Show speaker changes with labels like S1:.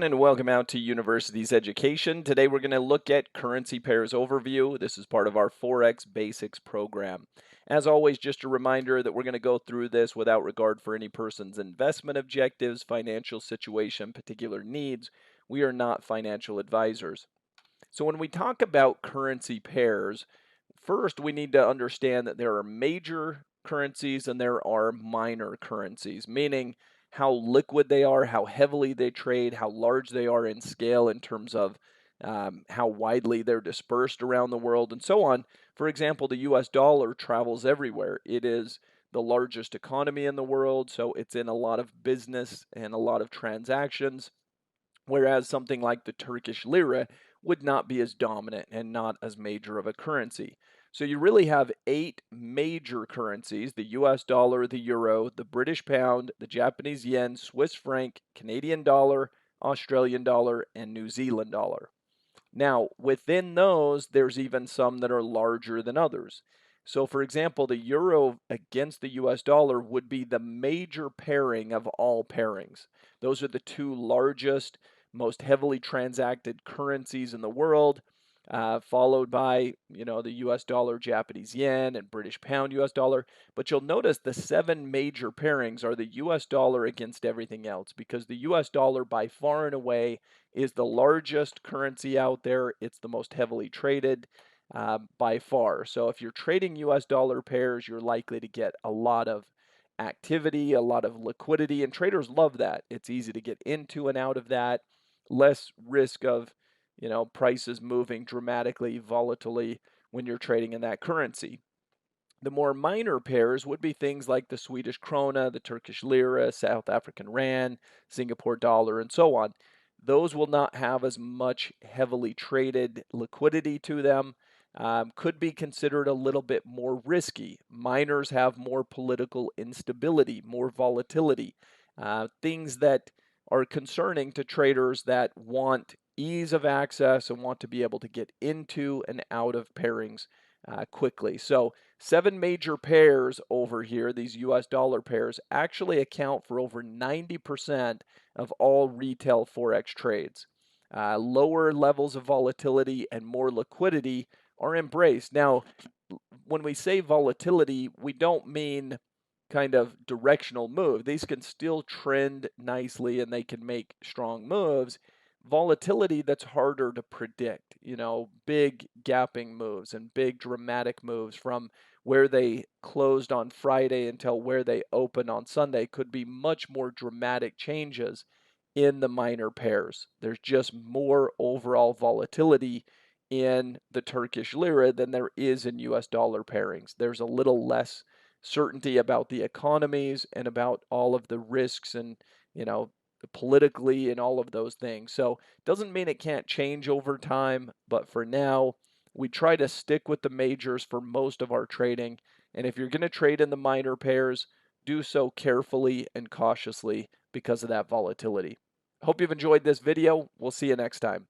S1: And welcome out to University's Education. Today we're going to look at currency pairs overview. This is part of our Forex Basics program. As always, just a reminder that we're going to go through this without regard for any person's investment objectives, financial situation, particular needs. We are not financial advisors. So when we talk about currency pairs, first we need to understand that there are major currencies and there are minor currencies, meaning how liquid they are, how heavily they trade, how large they are in scale in terms of how widely they're dispersed around the world, and so on. For example, the US dollar travels everywhere. It is the largest economy in the world, so it's in a lot of business and a lot of transactions, whereas something like the Turkish lira would not be as dominant and not as major of a currency. So you really have 8 major currencies: the US dollar, the euro, the British pound, the Japanese yen, Swiss franc, Canadian dollar, Australian dollar, and New Zealand dollar. Now, within those, there's even some that are larger than others. So, for example, the euro against the US dollar would be the major pairing of all pairings. Those are the two largest, most heavily transacted currencies in the world, followed by, the US dollar, Japanese yen, and British pound, US dollar. But you'll notice the 7 major pairings are the US dollar against everything else, because the US dollar by far and away is the largest currency out there. It's the most heavily traded by far. So if you're trading US dollar pairs, you're likely to get a lot of activity, a lot of liquidity, and traders love that. It's easy to get into and out of that, less risk of, prices moving dramatically, volatilely when you're trading in that currency. The more minor pairs would be things like the Swedish krona, the Turkish lira, South African rand, Singapore dollar, and so on. Those will not have as much heavily traded liquidity to them. Could be considered a little bit more risky. Miners have more political instability, more volatility, things that are concerning to traders that want ease of access and want to be able to get into and out of pairings quickly. So 7 major pairs over here, these US dollar pairs, actually account for over 90% of all retail Forex trades. Lower levels of volatility and more liquidity are embraced. Now, when we say volatility, we don't mean kind of directional move. These can still trend nicely and they can make strong moves. Volatility that's harder to predict, big gapping moves and big dramatic moves from where they closed on Friday until where they open on Sunday could be much more dramatic changes in the minor pairs. There's just more overall volatility in the Turkish lira than there is in US dollar pairings. There's a little less certainty about the economies and about all of the risks and, politically and all of those things. So it doesn't mean it can't change over time, but for now, we try to stick with the majors for most of our trading. And if you're going to trade in the minor pairs, do so carefully and cautiously because of that volatility. Hope you've enjoyed this video. We'll see you next time.